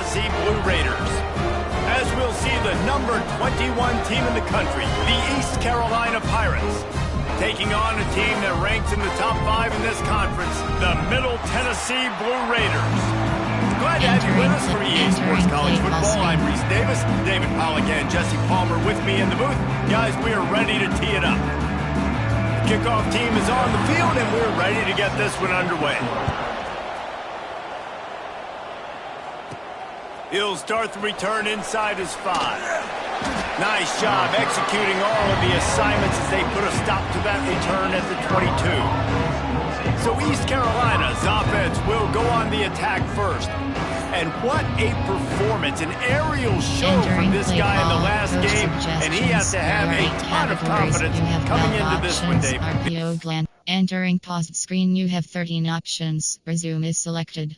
Tennessee Blue Raiders. As we'll see the number 21 team in the country, the East Carolina Pirates, taking on a team that ranks in the top 5 in this conference, the Middle Tennessee Blue Raiders. Glad to have you with us for EA Sports College Football. I'm Reese Davis, David Pollack and Jesse Palmer with me in the booth. Guys, we are ready to tee it up. The kickoff team is on the field, and we're ready to get this one underway. He'll start the return inside his 5. Nice job executing all of the assignments as they put a stop to that return at the 22. So East Carolina's offense will go on the attack first. And what a performance, an aerial show from this guy in the last game. And he has to have a ton of confidence coming into this one, Dave. RPO gland. Entering paused screen, you have 13 options. Resume is selected.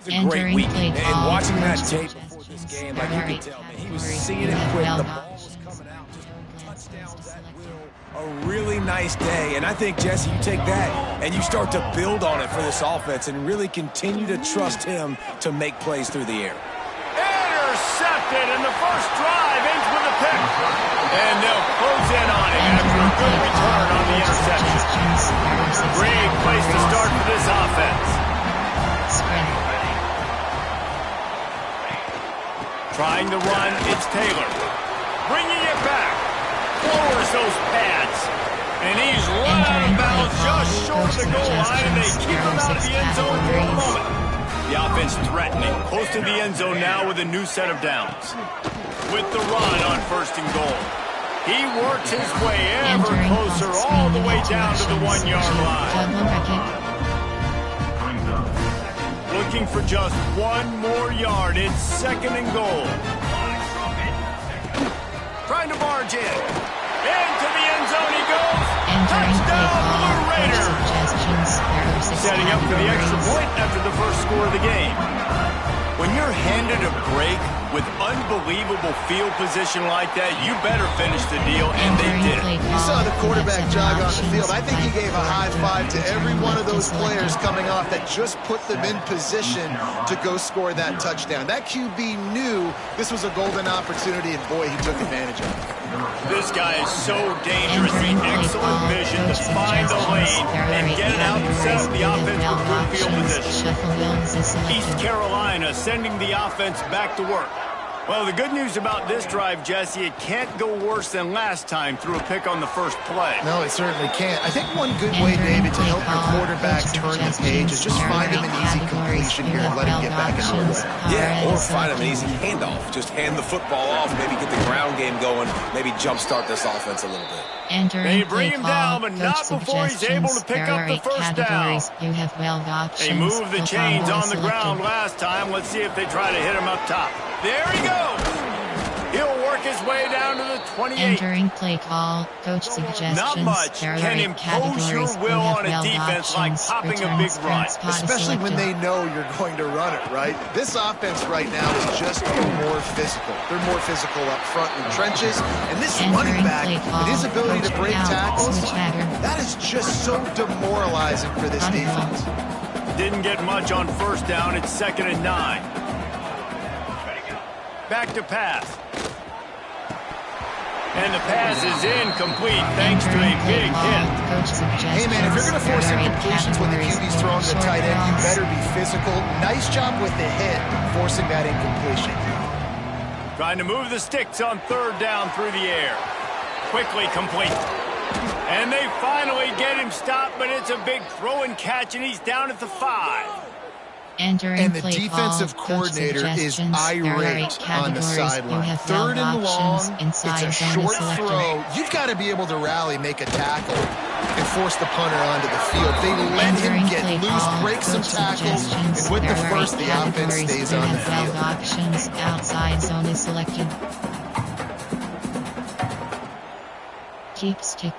It was a great week, and watching that tape Suggestions. before this game, like you could tell, man, he was seeing it quick. The ball was coming out, just touchdowns at will. A really nice day, and I think, Jesse, you take that and you start to build on it for this offense and really continue to trust him to make plays through the air. Intercepted, and the first drive ends with a pick. And they'll close in on him after a good return on the interception. Great place to start for this offense. Trying to run, it's Taylor. Bringing it back. Lowers those pads. And he's run out of bounds just short of the goal line, and they keep him out of the end zone for a moment. The offense threatening, close to the end zone now with a new set of downs. With the run on first and goal. He works his way ever closer all the way down to the 1-yard line. Looking for just one more yard. It's second and goal. Trying to barge in. Into the end zone he goes. Touchdown, Blue Raiders. Setting up for the extra point after the first score of the game. When you're handed a break with unbelievable field position like that, you better finish the deal, and they did. You saw the quarterback jog on the field. I think he gave a high five to every one of those players coming off that just put them in position to go score that touchdown. That QB knew this was a golden opportunity, and boy, he took advantage of it. This guy is so dangerous. The excellent vision to find the lane and get it out and set up the offense with good field position. East Carolina sending the offense back to work. Well, the good news about this drive, Jesse, it can't go worse than last time through a pick on the first play. No, it certainly can't. I think one good way, David, to help your quarterback turn the page is just find him an easy completion here and let him get back into the way. Yeah, or find him an easy handoff. Just hand the football off, maybe get the ground game going, maybe jumpstart this offense a little bit. They bring him down, but not before he's able to pick up the first down. You have 12 options. They moved the chains on the ground last time. Let's see if they try to hit him up top. There he goes. He'll work his way down to the 28. Entering play call, coach suggestions. Not much can impose your will on a defense like popping a big run. Especially when they know you're going to run it, right? This offense right now is just more physical. They're more physical up front in the trenches. And this running back, and his ability to break tackles, that is just so demoralizing for this defense. Didn't get much on first down. It's 2nd and 9. Back to pass. And the pass is incomplete thanks to a big hit. Hey, man, if you're going to force incompletions when the QB's throwing the tight end, you better be physical. Nice job with the hit, forcing that incompletion. Trying to move the sticks on 3rd down through the air. Quickly complete. And they finally get him stopped, but it's a big throw and catch, and he's down at the 5. And the defensive coordinator is irate on the sideline. 3rd and long, it's a short throw. You've got to be able to rally, make a tackle, and force the punter onto the field. They let him get loose, break some tackles, and with the first, the offense stays on the field. Options, outside zone is selected. Keep stick.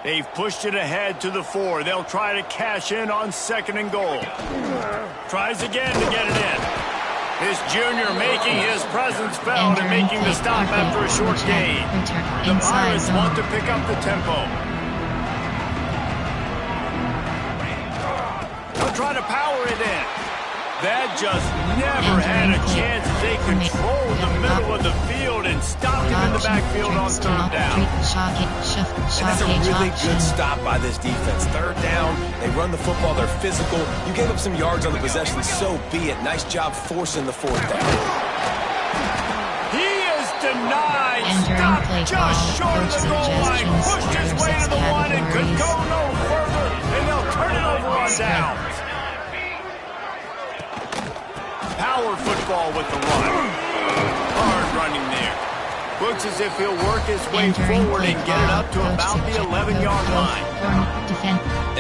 They've pushed it ahead to the 4. They'll try to cash in on 2nd and goal. Tries again to get it in. This junior making his presence felt and making the stop after a short gain. The Pirates want to pick up the tempo. They'll try to power it in. That just never had a chance as they controlled the middle of the field and stopped him in the backfield on 3rd down. And that's a really good stop by this defense. 3rd down, they run the football, they're physical. You gave up some yards on the possession, so be it. Nice job forcing the 4th down. He is denied. Stopped just short of the goal line. Pushed his way to the 1 and could go no further. And they'll turn it over on downs. Power football with the run. Hard running there. Looks as if he'll work his way forward and get it up to about the 11-yard line.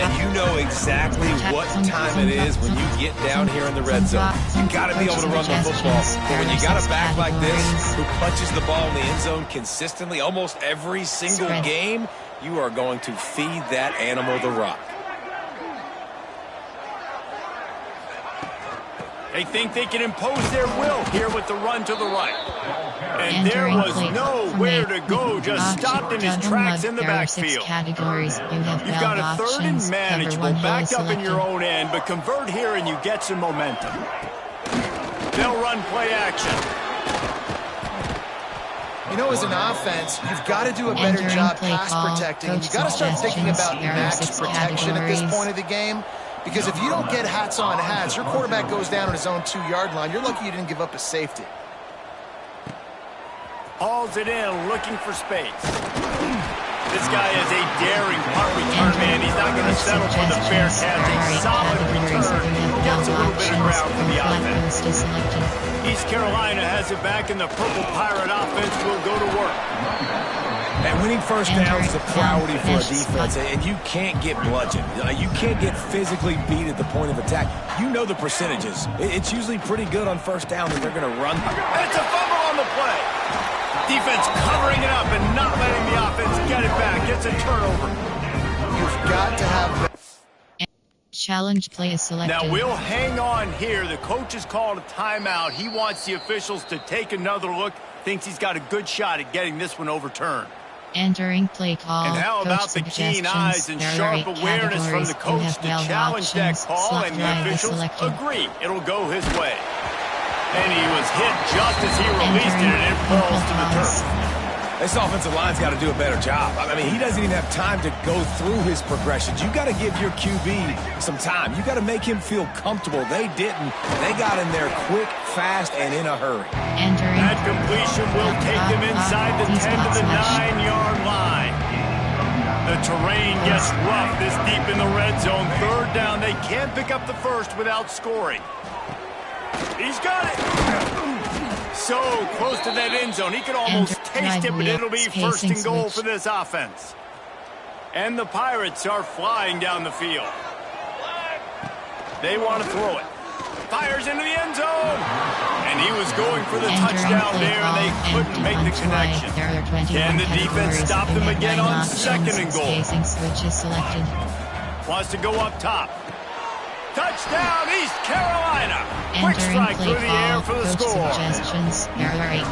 And you know exactly what time it is when you get down here in the red zone. You got to be able to run the football. But when you got a back like this who punches the ball in the end zone consistently almost every single game, you are going to feed that animal the rock. They think they can impose their will here with the run to the right. And there was nowhere to go, just stopped in his tracks in the backfield. You've got a third and manageable, backed up in your own end, but convert here and you get some momentum. They'll run play action. You know, as an offense, you've got to do a better job pass protecting. You've got to start thinking about max protection at this point of the game. Because if you don't get hats on hats, your quarterback goes down on his own 2-yard line. You're lucky you didn't give up a safety. Hauls it in, looking for space. This guy is a daring punt return man. He's not going to settle for the fair catch. A solid return. Gets a little bit of ground for the offense. East Carolina has it back, and the Purple Pirate offense will go to work. And winning first downs is a priority for a defense, and you can't get bludgeoned. You can't get physically beat at the point of attack. You know the percentages. It's usually pretty good on first down that they're going to run. It's a fumble on the play. Defense covering it up and not letting the offense get it back. It's a turnover. You've got to have... Challenge play is selected. Now we'll hang on here. The coach has called a timeout. He wants the officials to take another look. Thinks he's got a good shot at getting this one overturned. Entering play call. And how about the keen eyes and sharp awareness from the coach to challenge that call, and the officials agree it'll go his way. And he was hit just as he released it, and it falls to the turf. This offensive line's got to do a better job. I mean, he doesn't even have time to go through his progressions. You got to give your QB some time. You got to make him feel comfortable. They didn't. They got in there quick, fast, and in a hurry. That completion will take them inside the 10 to the 9-yard line. The terrain gets rough this deep in the red zone. Third down. They can't pick up the first without scoring. He's got it. So close to that end zone. He could almost taste it, but it'll be first and goal for this offense. And the Pirates are flying down the field. They want to throw it. Fires into the end zone. And he was going for the touchdown there, and they couldn't make the connection. Can the defense stop them again on second and goal? Wants to go up top. Touchdown, East Carolina. Quick strike through the air for the score.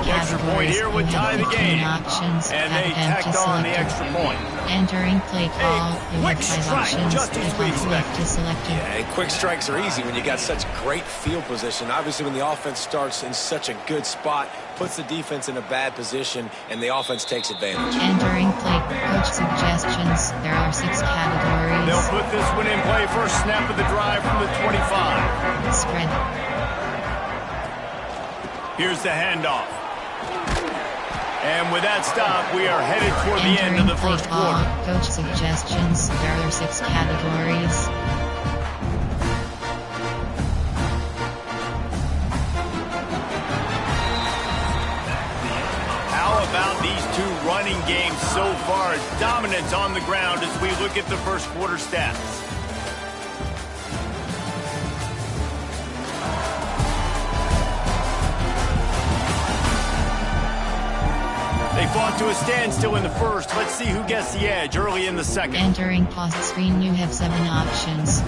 Extra point here would tie the game. And they tacked on the extra point. Entering play call. A quick strike, just as we expected. Yeah, and quick strikes are easy when you got such great field position. Obviously, when the offense starts in such a good spot, puts the defense in a bad position, and the offense takes advantage. Entering play coach suggestions. There are 6 categories. They'll put this one in play first snap of the drive from the 25. Spread. Here's the handoff. And with that stop, we are headed toward the end of the first quarter. Coach suggestions. There are 6 categories. How about these two running games so far? Dominance on the ground as we look at the first quarter stats. They fought to a standstill in the first. Let's see who gets the edge early in the second. Entering pause screen, you have 7 options.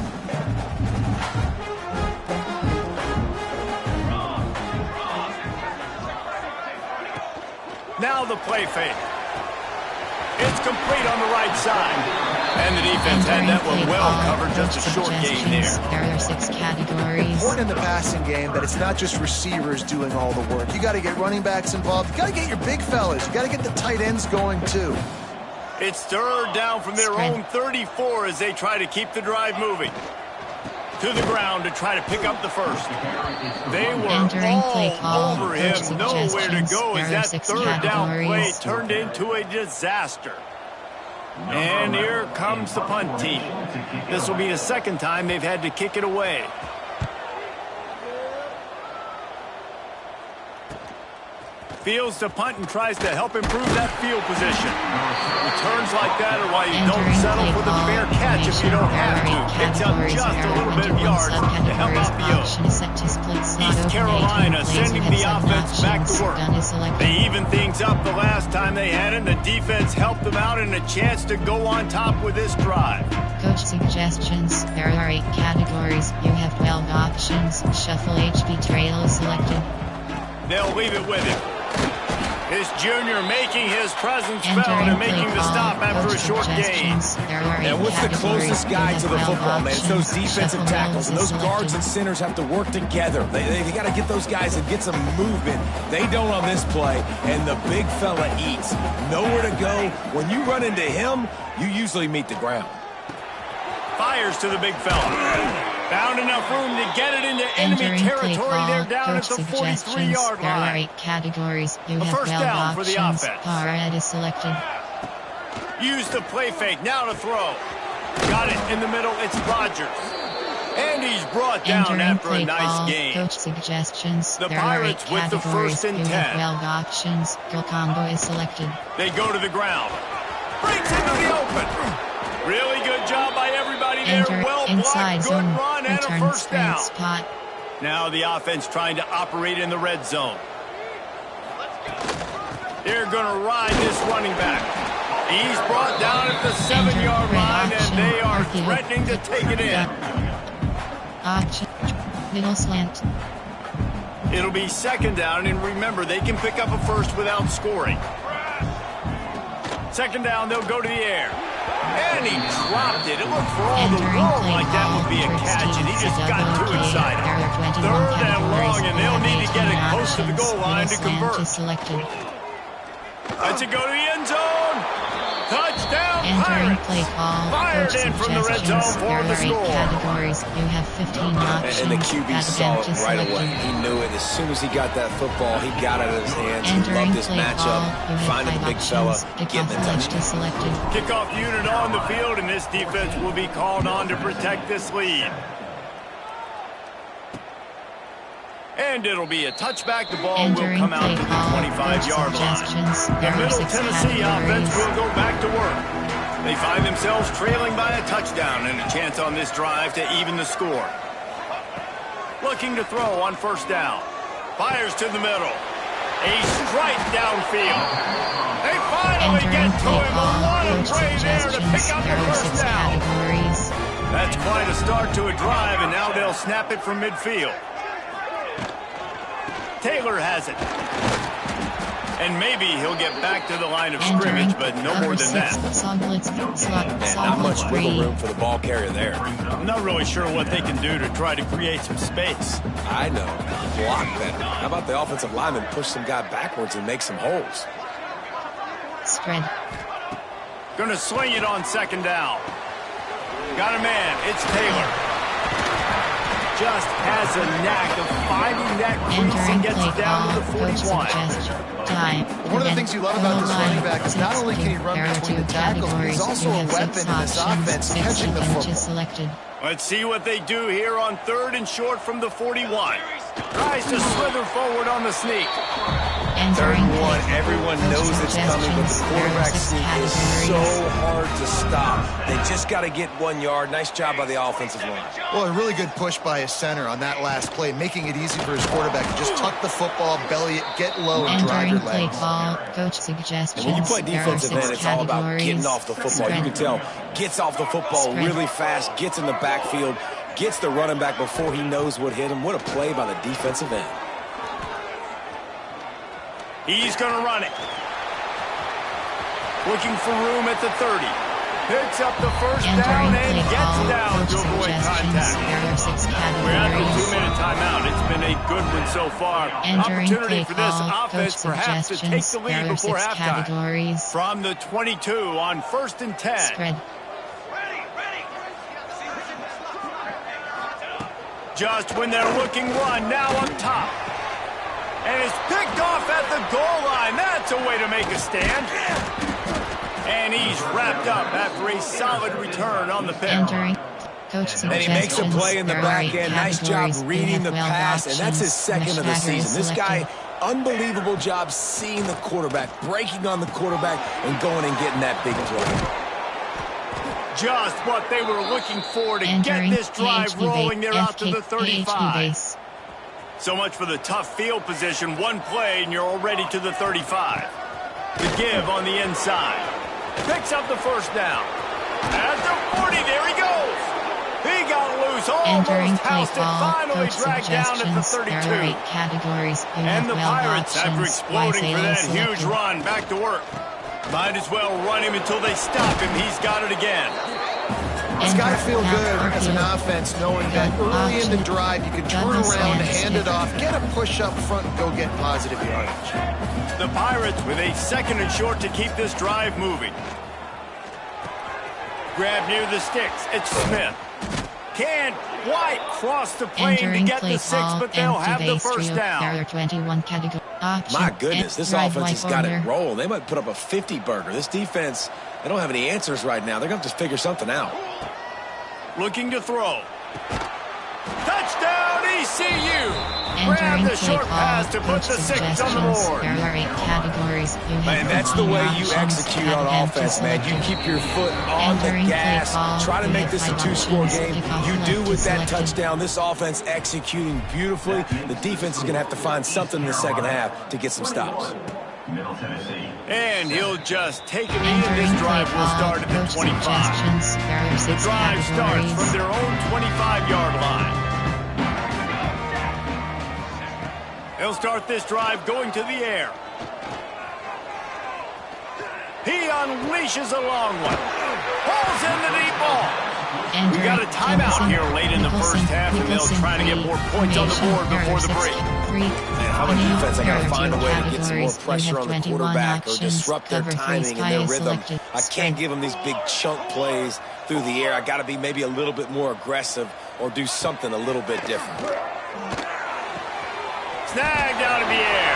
Now the play fake. It's complete on the right side. And the defense had that one well covered, just a short gain there. There are 6 categories. Important in the passing game that it's not just receivers doing all the work. You got to get running backs involved. You got to get your big fellas. You got to get the tight ends going too. It's third down from their own 34 as they try to keep the drive moving. To the ground to try to pick up the first. They were all over him, nowhere to go as that third down play turned into a disaster. And here comes the punt team. This will be the second time they've had to kick it away. Fields to punt and tries to help improve that field position. Returns like that are why you don't settle for the fair catch if you don't have to. Picks up just a little bit of yards to help out the Oaks. East Carolina sending the offense back to work. They evened things up the last time they had it. The defense helped them out and a chance to go on top with this drive. suggestions. There are 8 categories. You have 12 options. Shuffle HB trail is selected. They'll leave it with him. His junior making his presence felt and making the stop after a short gain. And what's the closest guy to the football, man? It's those defensive tackles, and those guards and centers have to work together. They got to get those guys and get some movement. They don't on this play, and the big fella eats. Nowhere to go. When you run into him, you usually meet the ground. Fires to the big fella. Found enough room to get it into enemy territory. They're down at the 43-yard line. There are 8 categories. You have 12 down for the options. offense. Parad is selected. Use the play fake. Now to throw. Got it in the middle. It's Rodgers. And he's brought down after a nice game. Coach suggestions. The there Pirates are 8 with the first and 10. You have 12 options. Go combo is selected. They go to the ground. Breaks into the open. Really good job by everybody there. Well blocked, good run, and a first down. Spot. Now the offense trying to operate in the red zone. They're going to ride this running back. He's brought down at the 7-yard line, and they are threatening to take it in. Option. Middle slant. It'll be second down, and remember, they can pick up a first without scoring. Second down, they'll go to the air. And he dropped it. It looked for all the world like that would be a catch, and he just got too excited. Third and long, and they'll need to get it close to the goal line to convert. Let's it go to the end zone. Touchdown, Pirates. Fired in from the red zone for the score. Categories. You have 15 options. And the QB saw it right away. He knew it. As soon as he got that football, he got it in his hands. He loved this matchup. Finding the big fella, getting the touchdown. Kickoff unit on the field, and this defense will be called on to protect this lead. And it'll be a touchback. The ball will come out to the 25-yard line. The Middle Tennessee offense will go back to work. They find themselves trailing by a touchdown and a chance on this drive to even the score. Looking to throw on first down. Fires to the middle. A strike downfield. They finally get to him. A lot of play there to pick up the first down. That's quite a start to a drive, and now they'll snap it from midfield. Taylor has it. And maybe he'll get back to the line of scrimmage, but no more than that. Not much wiggle room for the ball carrier there. I'm not really sure what they can do to try to create some space. I know. Block better. How about the offensive lineman push some guy backwards and make some holes? Spread. Gonna swing it on second down. Got a man. It's Taylor. Just has a knack of finding that crease and gets it down to the 41. One of the things you love about this running back is not only can he run between the tackles, but he's also a weapon in this offense catching the football. Let's see what they do here on third and short from the 41. Tries to slither forward on the sneak. Third and 1, everyone knows it's coming, but the quarterback sneak is so hard to stop. They just got to get 1 yard. Nice job by the offensive line. Well, a really good push by his center on that last play, making it easy for his quarterback to just tuck the football, belly it, get low, and drive your legs. Coach suggestions. And when you play defensive end, it's all about getting off the football. You can tell, gets off the football really fast, gets in the backfield, gets the running back before he knows what hit him. What a play by the defensive end. He's going to run it. Looking for room at the 30. Picks up the first down and gets down to avoid contact. We're at the 2-minute timeout. It's been a good one so far. Opportunity for this offense perhaps to take the lead before halftime. From the 22 on first and 10. Spread. Just when they're looking one, now up top. And it's picked off at the goal line. That's a way to make a stand. And he's wrapped up after a solid return on the pick. And he makes a play in the back end. Nice job reading the pass, and that's his second of the season. This guy, unbelievable job seeing the quarterback, breaking on the quarterback, and going and getting that big play. Just what they were looking for to get this drive rolling. They're out to the 35. So much for the tough field position. One play, and you're already to the 35. The give on the inside. Picks up the first down. At the 40, there he goes. Entering play housed it, call, finally coach dragged down at the suggestions. 32. There are 8 categories. You have And the 12 Pirates, after options. exploding for that selected. huge run, back to work. Might as well run him until they stop him. He's got it again. It's got to feel good as an offense knowing that early in the drive you can turn around, hand it off, get a push up front, and go get positive yardage. The Pirates with a 2nd and short to keep this drive moving. Grab near the sticks. It's Smith. Can't quite cross the plane to get the 6, but they'll have the first down. There are 21 categories. My goodness, this offense has got it rolling. They might put up a 50-burger. This defense, they don't have any answers right now. They're going to have to figure something out. Looking to throw. Touchdown, ECU! Grab the short pass to put the 6 on the board. There are 8 categories. Man, that's the way you execute on offense, man. You keep your foot on the gas. Try to make this a 2-score game. You do with that touchdown. This offense executing beautifully. The defense is going to have to find something in the second half to get some stops. And he'll just take it in. This drive will start at the 25. The drive starts from their own 25-yard line. They'll start this drive going to the air. He unleashes a long one. Pulls in the deep ball. We got a timeout here late in the first half, and they'll try to get more points on the board before the break. Man, how about defense? I got to find a way to get some more pressure on the quarterback or disrupt their timing and their rhythm. I can't give them these big chunk plays through the air. I got to be maybe a little bit more aggressive or do something a little bit different. Snagged out of the air.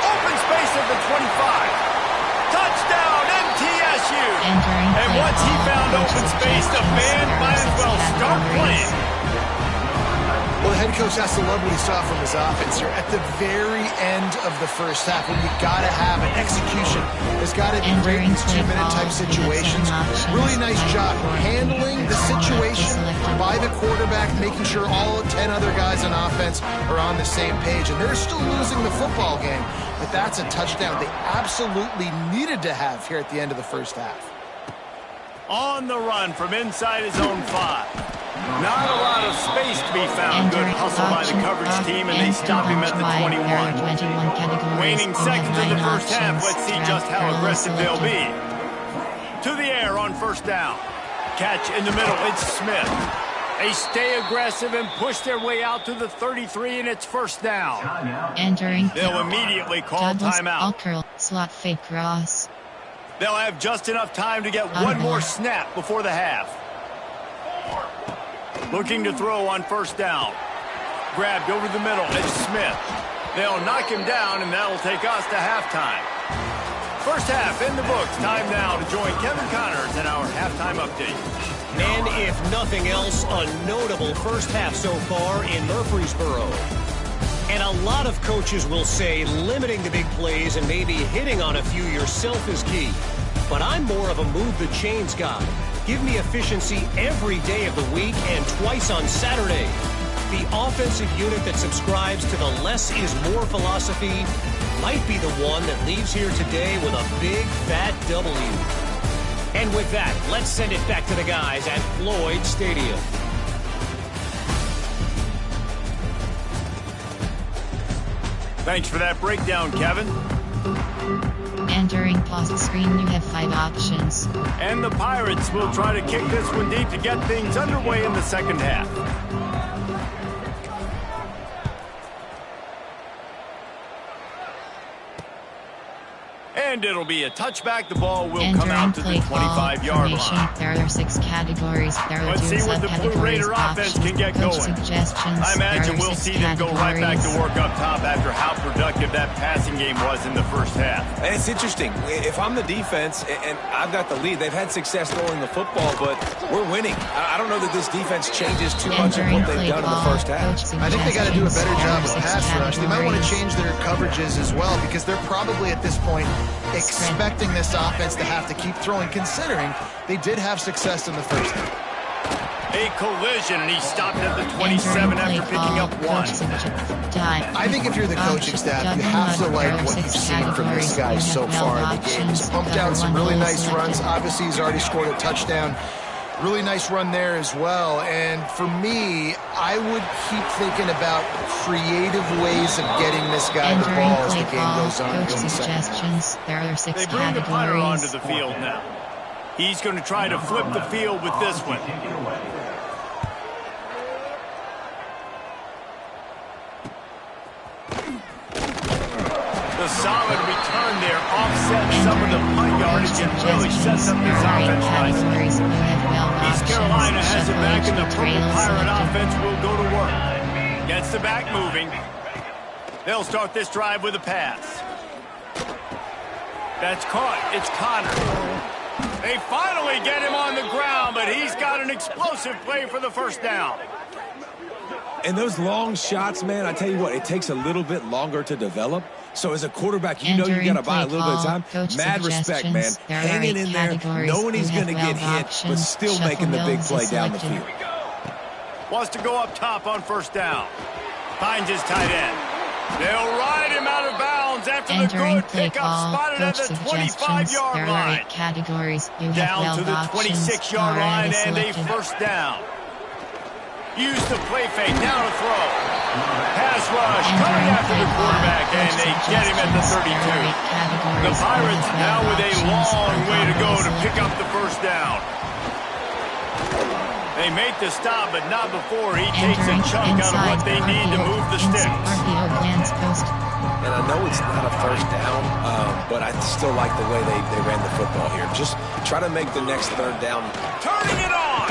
Open space at the 25. Touchdown, MTSU. And once he found open space, the band might as well start playing. Well, the head coach has to love what he saw from his offense here at the very end of the first half, when you got to have an execution. It's got to be great in 2-minute type situations. Really nice job handling the situation by the quarterback, making sure all 10 other guys on offense are on the same page. And they're still losing the football game, but that's a touchdown they absolutely needed to have here at the end of the first half. On the run from inside his own 5. Not a lot of space to be found. Good hustle by the coverage team, and they stop him at the 21. Waning seconds in the first half. Let's see just how aggressive they'll be. To the air on first down. Catch in the middle. It's Smith. They stay aggressive and push their way out to the 33, and it's first down. They'll immediately call timeout. Slot fake cross. They'll have just enough time to get one more snap before the half. Looking to throw on first down. Grabbed over the middle. It's Smith. They'll knock him down, and that'll take us to halftime. First half in the books. Time now to join Kevin Connors in our halftime update. And if nothing else, a notable first half so far in Murfreesboro. And a lot of coaches will say limiting the big plays and maybe hitting on a few yourself is key. But I'm more of a move the chains guy. Give me efficiency every day of the week and twice on Saturday. The offensive unit that subscribes to the less is more philosophy might be the one that leaves here today with a big fat W. And with that, let's send it back to the guys at Floyd Stadium. Thanks for that breakdown, Kevin. Entering pause screen, you have 5 options. And the Pirates will try to kick this one deep to get things underway in the second half. And it'll be a touchback. The ball will come out to the 25-yard line. There are 6 categories. Let's see what the Blue Raider offense can get going. I imagine we'll see them go right back to work up top after how productive that passing game was in the first half. And it's interesting. If I'm the defense and I've got the lead, they've had success throwing the football, but we're winning. I don't know that this defense changes too much of what they've done in the first half. I think they got to do a better job of pass rush. They might want to change their coverages as well, because they're probably at this point expecting this offense to have to keep throwing, considering they did have success in the first half. A collision, and he stopped at the 27 after picking up 1. I think if you're the coaching staff, you have to like what you've seen from this guy so far in the game. He's pumped out some really nice runs. Obviously, he's already scored a touchdown. Really nice run there as well. And for me, I would keep thinking about creative ways of getting this guy the ball as the game goes on. Coach suggestions. There are 6 They bring the punter categories. onto the field now. He's going to try to flip the field with this one. The solid return there offsets some of the punt yardage and really sets up this offense nicely. East Carolina has it back, and the Purple Pirate offense will go to work. Gets the back moving. They'll start this drive with a pass. That's caught. It's Connor. They finally get him on the ground, but he's got an explosive play for the first down. And those long shots, man, I tell you what, it takes a little bit longer to develop. So as a quarterback, you know you got to buy a little bit of time. Mad respect, man. Hanging in there, knowing he's going to get hit, but still making the big play down the field. Wants to go up top on first down. Finds his tight end. They'll ride him out of bounds after the good pickup spotted at the 25-yard line. Down to the 26-yard line and a first down. Use the play fake, now to throw. Pass rush, coming after the quarterback, and they get him at the 32. The Pirates now with a long way to go to pick up the first down. They make the stop, but not before he takes a chunk out of what they need to move the sticks. And I know it's not a first down, but I still like the way they ran the football here. Just try to make the next third down. Turning it on!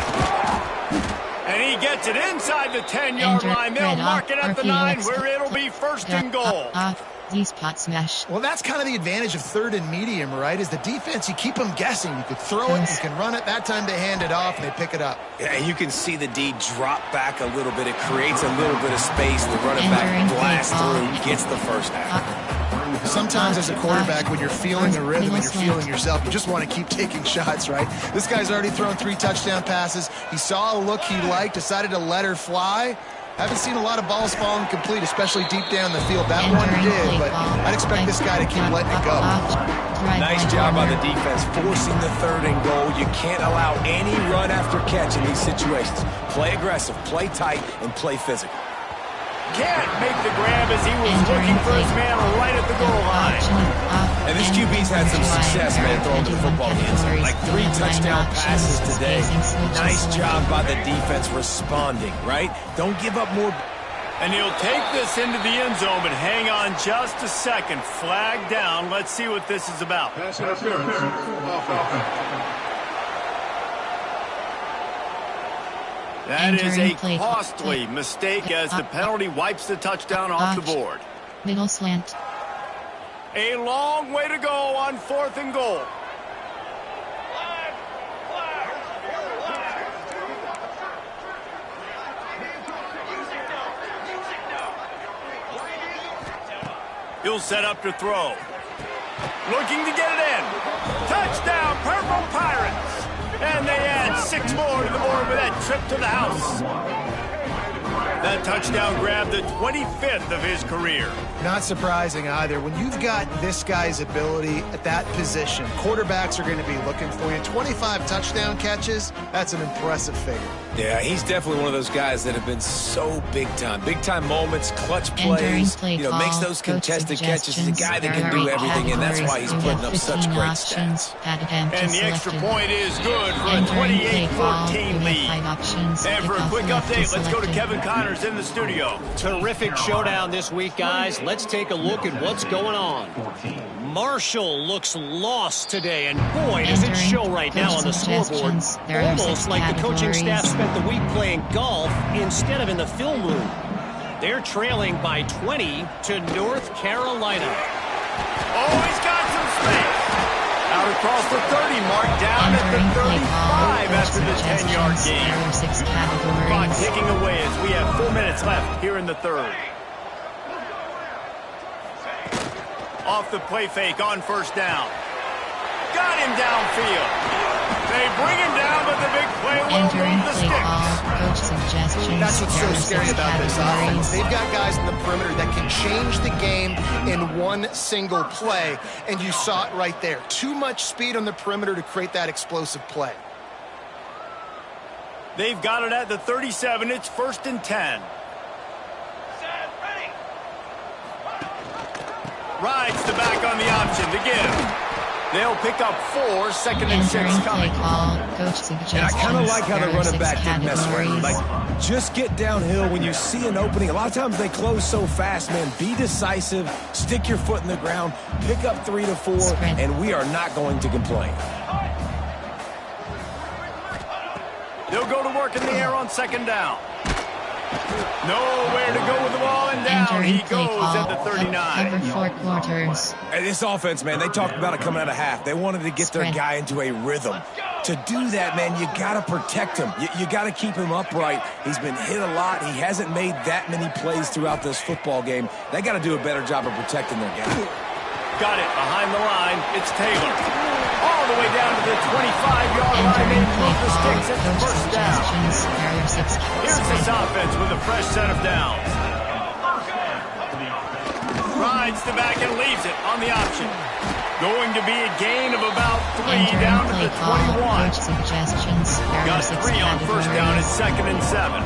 And he gets it inside the 10-yard line. They'll mark it at the 9 where it'll be first and goal. Well, that's kind of the advantage of third and medium, right? Is the defense, you keep them guessing. You could throw it, you can run it. That time they hand it off and they pick it up. Yeah, and you can see the D drop back a little bit. It creates a little bit of space. The running back blasts through, gets the first down. Sometimes as a quarterback, when you're feeling the rhythm and you're feeling yourself, you just want to keep taking shots, right? This guy's already thrown 3 touchdown passes. He saw a look he liked, decided to let her fly. Haven't seen a lot of balls fall incomplete, especially deep down the field. That one did, but I'd expect this guy to keep letting it go. Nice job by the defense, forcing the third and goal. You can't allow any run after catch in these situations. Play aggressive, play tight, and play physical. Can't make the grab as he was looking for his man right at the goal line. And this QB's had some success, man, throwing the football in the end zone. Like 3 touchdown passes today. Nice job by the defense responding, right? Don't give up more. And he'll take this into the end zone, but hang on just a second. Flag down. Let's see what this is about. That is a costly mistake as the penalty wipes the touchdown off the board. Middle slant. A long way to go on 4th and goal. He'll set up to throw. Looking to get it in. Touchdown, Purple Pirates. And they add 6 more to the board with that trip to the house. That touchdown grabbed the 25th of his career. Not surprising either. When you've got this guy's ability at that position, quarterbacks are going to be looking for you. 25 touchdown catches, that's an impressive figure. Yeah, he's definitely one of those guys that have been so big-time. Big-time moments, clutch plays, makes those contested catches. He's a guy that can do everything, and that's why he's putting up such great stats. And the extra point is good for a 28-14 lead. And for a quick update, let's go to Kevin Connors in the studio. Terrific showdown this week, guys. Let's take a look at what's going on. Marshall looks lost today, and boy, does it show right now on the scoreboard. Almost like the coaching staff spent the week playing golf instead of in the film room. They're trailing by 20 to North Carolina. Oh, he's got some space. Out across the 30 mark, down at the 35 after the 10-yard gain. Clock ticking away as we have 4 minutes left here in the third. Off the play fake on first down. Got him downfield. They bring him down, but the big play will move the sticks. That's what's so scary about this offense. They've got guys in the perimeter that can change the game in one single play, and you saw it right there. Too much speed on the perimeter to create that explosive play. They've got it at the 37. It's 1st and 10. Rides the back on the option to give. They'll pick up 4, 2nd and 6 coming. And I kind of like how the running back didn't mess around. Like, just get downhill when you see an opening. A lot of times they close so fast, man. Be decisive, stick your foot in the ground, pick up 3 to 4, and we are not going to complain. They'll go to work in the air on 2nd down. Nowhere to go with the ball, and down he goes at the 39. Cover 4 quarters. And this offense, man, they talked about it coming out of half. They wanted to get their guy into a rhythm. To do that, man, you got to protect him. You got to keep him upright. He's been hit a lot. He hasn't made that many plays throughout this football game. They got to do a better job of protecting their guy. Got it behind the line. It's Taylor. All the way down to the 25-yard line. They move the sticks at the 1st down. Here's this offense with a fresh set of downs. Rides the back and leaves it on the option. Going to be a gain of about 3 down to the 21. Got 3 on 1st down at 2nd and 7.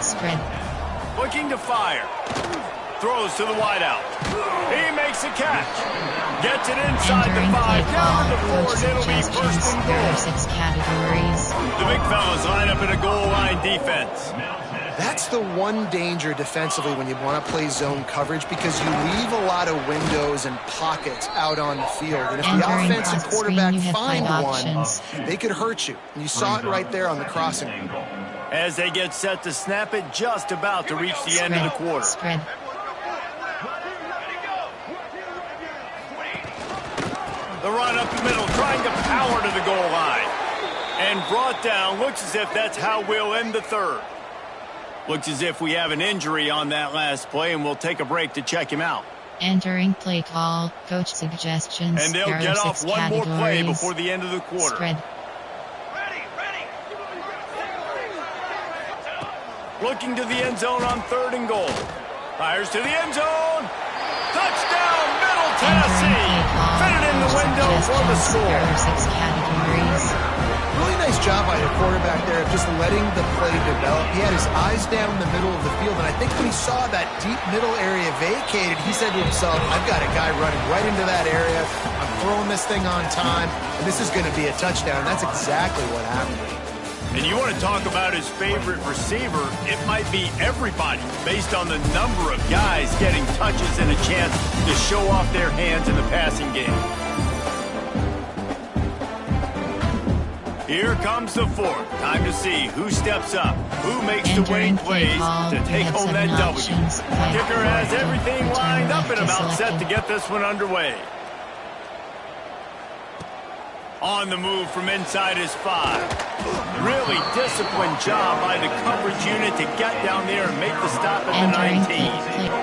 Spread. Looking to fire. Throws to the wideout. He makes a catch. Gets it inside the 5, down to the 4, and it'll be 1st and goal. 6 categories. The big fellas line up in a goal line defense. That's the one danger defensively when you want to play zone coverage, because you leave a lot of windows and pockets out on the field. And if the offense and quarterback find one, they could hurt you. And you saw it right there on the crossing. As they get set to snap it, just about to reach the end of the quarter. Spread. The run up the middle, trying to power to the goal line. And brought down. Looks as if that's how we'll end the 3rd. Looks as if we have an injury on that last play, and we'll take a break to check him out. Entering play call, coach suggestions. And they'll get off one more play before the end of the quarter. Spread. Looking to the end zone on 3rd and goal. Fires to the end zone. Touchdown, Middle Tennessee. Fit it in the window for the score. 6 categories. Really nice job by the quarterback there of just letting the play develop. He had his eyes down in the middle of the field, and I think when he saw that deep middle area vacated, he said to himself, I've got a guy running right into that area. I'm throwing this thing on time, and this is going to be a touchdown. That's exactly what happened. And you want to talk about his favorite receiver, it might be everybody, based on the number of guys getting touches and a chance to show off their hands in the passing game. Here comes the 4th. Time to see who steps up, who makes the winning plays to take home that W. Kicker has everything lined up and about set to get this one underway. On the move from inside his 5. Really disciplined job by the coverage unit to get down there and make the stop at the 19.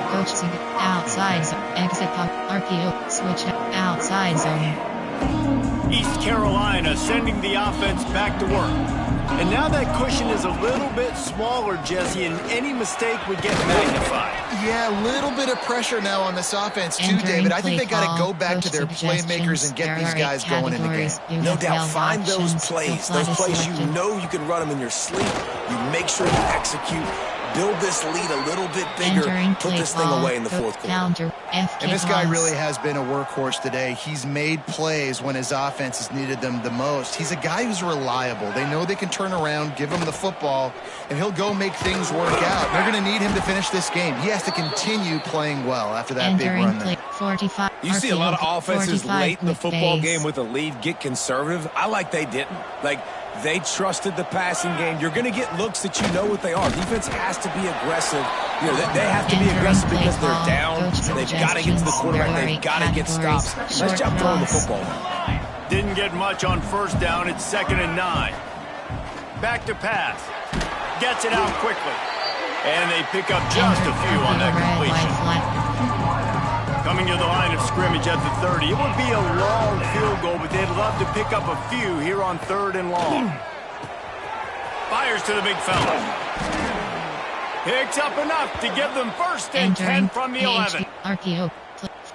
Coach outside zone. Exit pump. RPO. Switch outside zone. East Carolina sending the offense back to work. And now that cushion is a little bit smaller, Jesse, and any mistake would get magnified. Yeah, a little bit of pressure now on this offense too, David. I think they got to go back to their playmakers and get these guys going in the game. No doubt, find those plays you know you can run them in your sleep. You make sure you execute. Build this lead a little bit bigger. Put this thing away in the 4th quarter. And this guy really has been a workhorse today. He's made plays when his offense has needed them the most. He's a guy who's reliable. They know they can turn around, give him the football, and he'll go make things work out. They're going to need him to finish this game. He has to continue playing well after that big run there. 45. You see a lot of offenses late in the football game with a lead get conservative. I like they didn't. Like, they trusted the passing game. You're going to get looks that you know what they are. Defense has to be aggressive. You know, they have to be aggressive because they're down. They've got to get to the quarterback. They've got to get stops. Nice job throwing the football. Didn't get much on 1st down. It's 2nd and 9. Back to pass. Gets it out quickly. And they pick up just a few on that completion. Coming to the line of scrimmage at the 30. It would be a long field goal, but they'd love to pick up a few here on 3rd and long. Fires to the big fella. Picks up enough to give them 1st and 10 from the 11. RPO.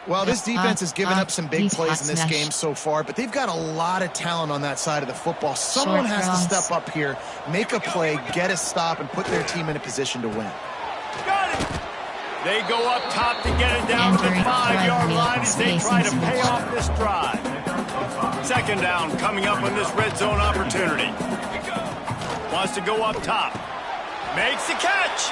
Well, this defense has given up some big plays in this game so far, but they've got a lot of talent on that side of the football. Someone has to step up here, make a play, get a stop, and put their team in a position to win. Got it! They go up top to get it down to the 5-yard line as they try to pay off this drive. Second down coming up on this red zone opportunity. Wants to go up top. Makes the catch.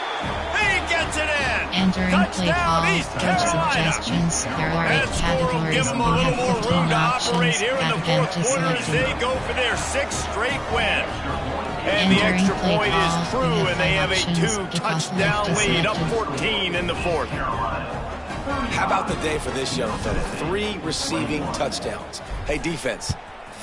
He gets it in. Entering Touchdown, play East call, Carolina. suggestions. There are 8 That score will categories. give them You a little have more 15 room to operate options. here in the fourth quarter as they go for their 6th straight win. And the extra point is true, and they have a 2-touchdown lead, up 14 in the fourth. How about the day for this young fella? 3 receiving touchdowns. Hey, defense,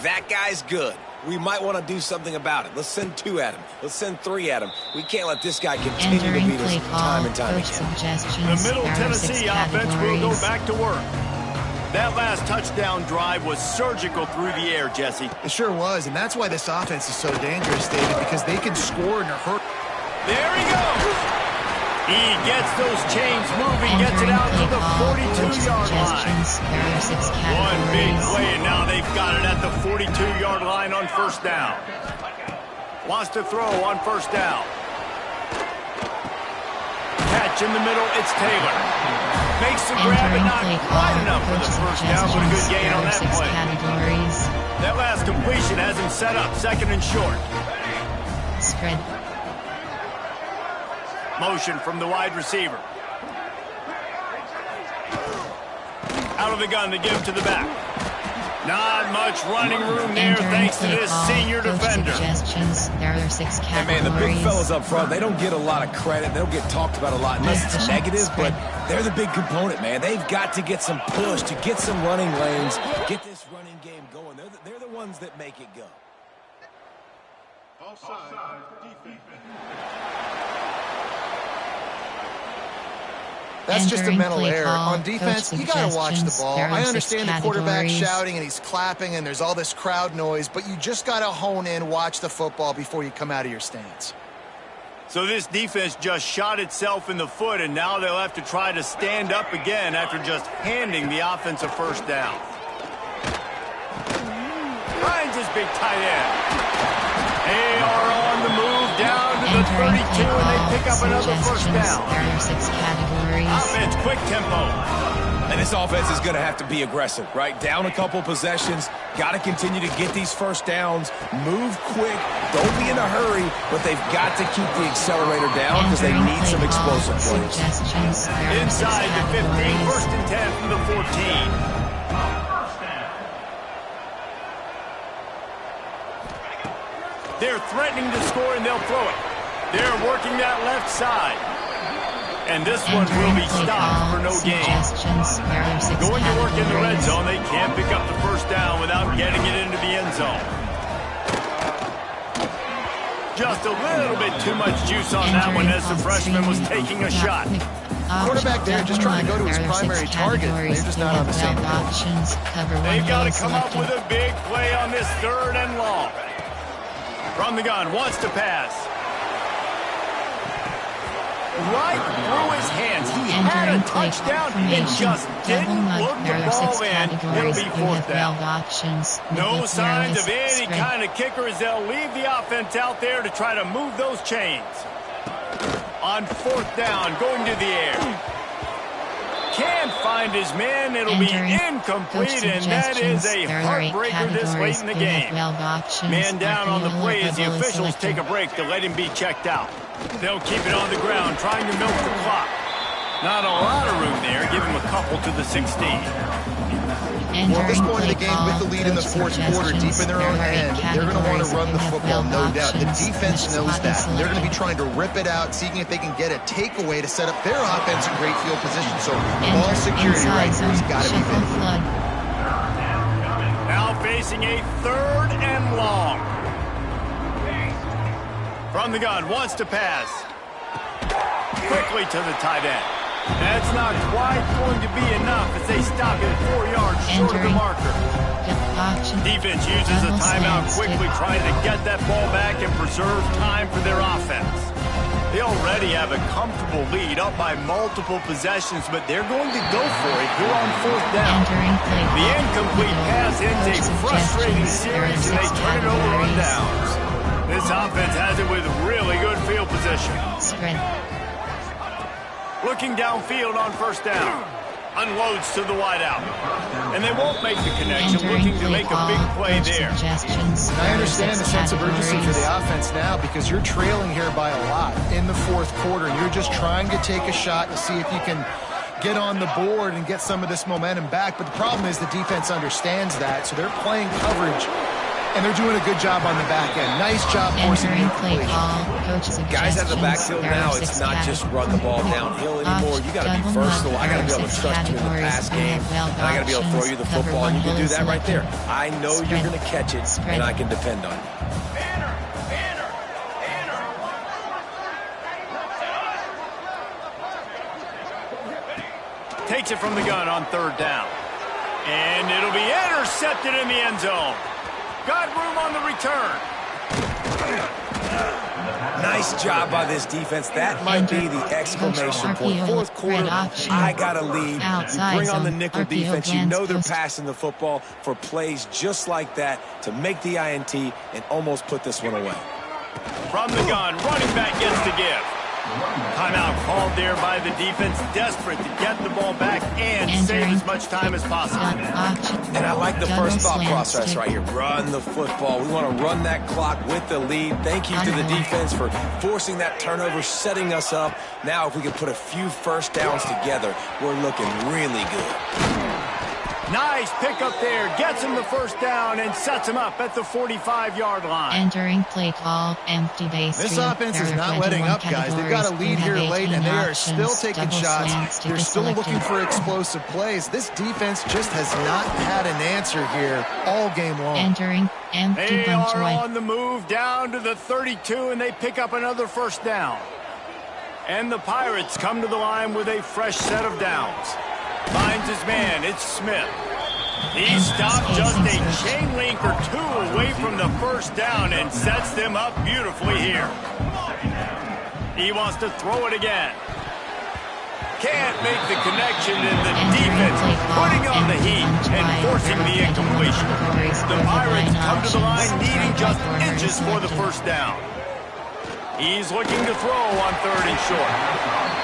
that guy's good. We might want to do something about it. Let's send 2 at him. Let's send 3 at him. We can't let this guy continue to beat us time and time again. The Middle Tennessee offense will go back to work. That last touchdown drive was surgical through the air, Jesse. It sure was, and that's why this offense is so dangerous, David, because they can score in a hurry. There he goes. He gets those chains moving, gets it out to the 42-yard line. One big play, and now they've got it at the 42-yard line on first down. Wants to throw on first down. Catch in the middle, it's Taylor. Makes the grab, but not quite enough for the first down, but a good gain on that play. That last completion has him set up, second and short. Spread. Motion from the wide receiver. Out of the gun to give to the back. Not much running room there thanks to this senior defender. There are 6 categories. Hey, man, the big fellas up front, they don't get a lot of credit. They don't get talked about a lot unless it's negative, but they're the big component, man. They've got to get some push, to get some running lanes, get this running game going. They're the ones that make it go. Offside defense. That's just a mental error. On defense, you got to watch the ball. I understand the quarterback shouting and he's clapping and there's all this crowd noise, but you just got to hone in, watch the football before you come out of your stance. So this defense just shot itself in the foot, and now they'll have to try to stand up again after just handing the offense a first down. Finds his big tight end. They are on the move down to the 32, and they pick up another first down. There are 6 categories. Offense, quick tempo. And this offense is going to have to be aggressive, right? Down a couple possessions, got to continue to get these first downs, move quick, don't be in a hurry, but they've got to keep the accelerator down because they need some explosive plays. Inside the 15, first and 10 from the 14. They're threatening to score, and they'll throw it. They're working that left side. And this one will be stopped for no gain. Going to work in the red zone. They can't pick up the first down without getting it into the end zone. Just a little bit too much juice on that one as the freshman was taking a shot. Quarterback there just trying to go to his primary target. They're just not on the same page. They've got to come up with a big play on this 3rd and long. From the gun, wants to pass. Right through his hands. He had a touchdown and just didn't look the ball in. It'll be 4th down. No signs of any kind of kicker as they'll leave the offense out there to try to move those chains. On 4th down, going to the air. Can't find his man. It'll be incomplete, and that is a heartbreaker this late in the game. Man down on the play as the officials take a break to let him be checked out. They'll keep it on the ground, trying to milk the clock. Not a lot of room there. Give him a couple to the 16. Well, at this point of the game, with the lead in the 4th quarter, deep in their own end, they're going to want to run the football, no doubt. The defense knows that. They're going to be trying to rip it out, seeing if they can get a takeaway to set up their offense in great field position. So ball security right here has got to be big. Now facing a 3rd and long. From the gun, wants to pass. Quickly to the tight end. That's not quite going to be enough as they stop it 4 yards short of the marker. Defense uses a timeout quickly, trying to get that ball back and preserve time for their offense. They already have a comfortable lead up by multiple possessions, but they're going to go for it here on 4th down. The incomplete pass ends a frustrating series, and they turn it over on downs. This offense has it with really good field position. Looking downfield on 1st down. Unloads to the wideout. And they won't make the connection, looking to make a big play there. I understand the sense of urgency for the offense now because you're trailing here by a lot in the 4th quarter, and you're just trying to take a shot to see if you can get on the board and get some of this momentum back. But the problem is the defense understands that, so they're playing coverage, and they're doing a good job on the back end. Nice job forcing the incompletion. Guys out of the backfield now, it's not just run the ball downhill anymore. You got to be versatile. I got to be able to trust you in the pass game, and I got to be able to throw you the football, and you can do that right there. I know you're going to catch it, and I can depend on you. Takes it from the gun on 3rd down. And it'll be intercepted in the end zone. Got room on the return. Nice job by this defense. That might be the exclamation point. 4th quarter, I got to lead. You bring on the nickel defense. You know they're passing the football for plays just like that to make the INT and almost put this one away. From the gun, running back gets to give. Timeout called there by the defense, desperate to get the ball back and save as much time as possible. And I like the first thought process right here. Run the football. We want to run that clock with the lead. Thank you to the defense for forcing that turnover, setting us up. Now if we can put a few 1st downs together, we're looking really good. Nice pickup there. Gets him the 1st down and sets him up at the 45-yard line. Entering play call, empty base. This offense is not letting up, guys. They've got a lead here late, and they are still taking shots. They're still looking for explosive plays. This defense just has not had an answer here all game long. Entering empty bunch. They are on the move down to the 32, and they pick up another 1st down. And the Pirates come to the line with a fresh set of downs. Finds his man, it's Smith. He stopped just a chain link or 2 away from the 1st down and sets them up beautifully here. He wants to throw it again. Can't make the connection, and the defense putting on the heat and forcing the incompletion. The Pirates come to the line needing just inches for the 1st down. He's looking to throw on 3rd and short.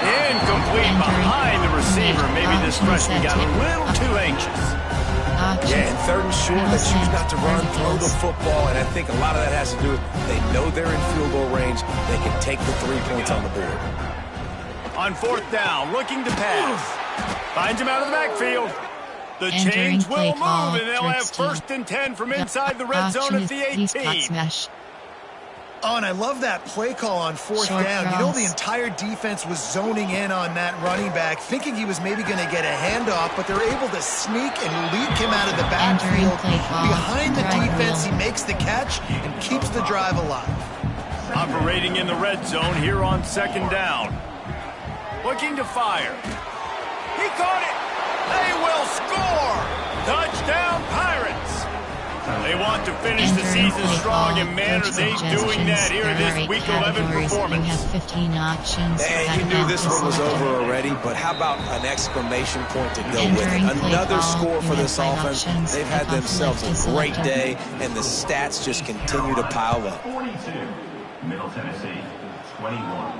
Incomplete behind the receiver. Maybe this freshman got a little too anxious. Yeah, and 3rd and short, they choose not to run, throw the football, and I think a lot of that has to do with they know they're in field goal range. They can take the 3 points on the board. On 4th down, looking to pass. Finds him out of the backfield. The chains will move, and they'll have 1st and 10 from inside the red zone at the 18. Oh, and I love that play call on 4th down. You know, the entire defense was zoning in on that running back, thinking he was maybe going to get a handoff, but they're able to sneak and leak him out of the backfield. Behind the defense, he makes the catch and keeps the drive alive. Operating in the red zone here on 2nd down. Looking to fire. He caught it. They will score. Touchdown, Pirates. They want to finish the season strong, and man, are they doing that here in this Week 11 performance. And you knew this one was over already, but how about an exclamation point to go with it? Another score for this offense. They've had themselves a great day, and the stats just continue to pile up. 42, Middle Tennessee, 21.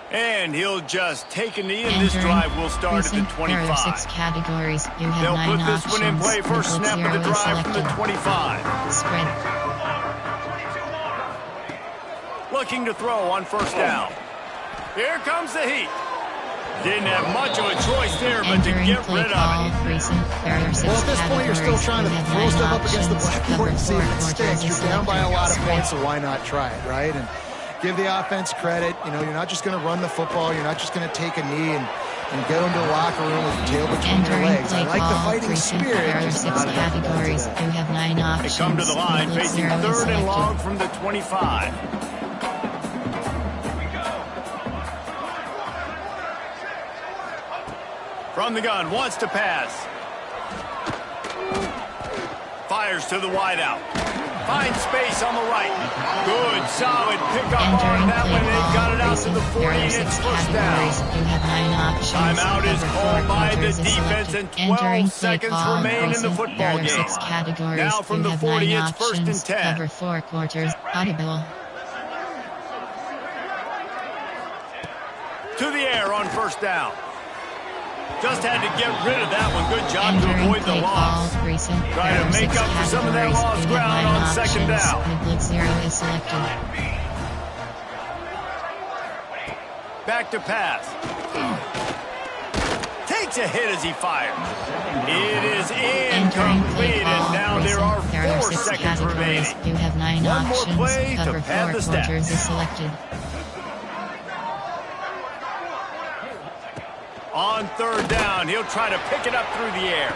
And he'll just take a knee, and this drive will start at the 25. 6 categories. You have They'll 9 put this one in play. First snap of the drive from the 25. Sprint. Looking to throw on 1st down. Here comes the heat. Didn't have much of a choice there, but to get rid of it. Well, at this point, you're still trying to throw stuff up against the blackboard and see if it sticks. You're down by a lot of points, so why not try it, right? And give the offense credit. You know, you're not just going to run the football. You're not just going to take a knee and go into the locker room with your tail between your legs. I like the fighting spirit. There are 6 categories. You have 9 options. They come to the line facing 3rd and long from the 25. From the gun, wants to pass. Fires to the wideout. Finds space on the right. Good, solid pickup on that one. They got it out to the 40, and it's first down. You have 9 options. Timeout is called by the defense, and 12 seconds remain in the football game. Now from the 40, it's first and 10. Cover 4 quarters. Audible. To the air on first down. Just had to get rid of that one. Good job to avoid the loss. Try to make up for some of that lost ground on second down. Blitz 0 is selected. Back to pass. Takes a hit as he fires. It is incomplete, and now there are 4 seconds remaining. You have 9 One more options. play to Cover pad 4 the quarters stats. is selected. On third down, he'll try to pick it up through the air.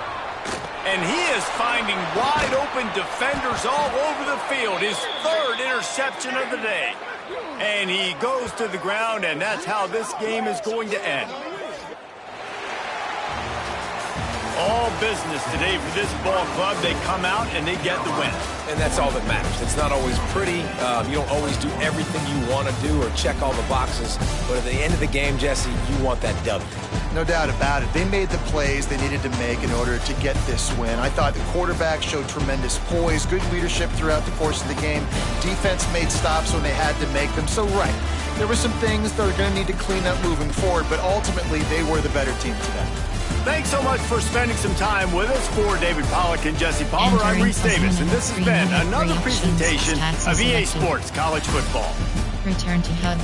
And he is finding wide open defenders all over the field. His 3rd interception of the day. And he goes to the ground, and that's how this game is going to end. All business today for this ball club. They come out and they get the win. And that's all that matters. It's not always pretty. You don't always do everything you want to do or check all the boxes. But at the end of the game, Jesse, you want that W. No doubt about it. They made the plays they needed to make in order to get this win. I thought the quarterback showed tremendous poise, good leadership throughout the course of the game. Defense made stops when they had to make them. So, right, there were some things they're going to need to clean up moving forward, but ultimately they were the better team today. Thanks so much for spending some time with us. For David Pollack and Jesse Palmer, I'm Reese Davis, and this has been another presentation of EA Sports College Football. Return to HUD.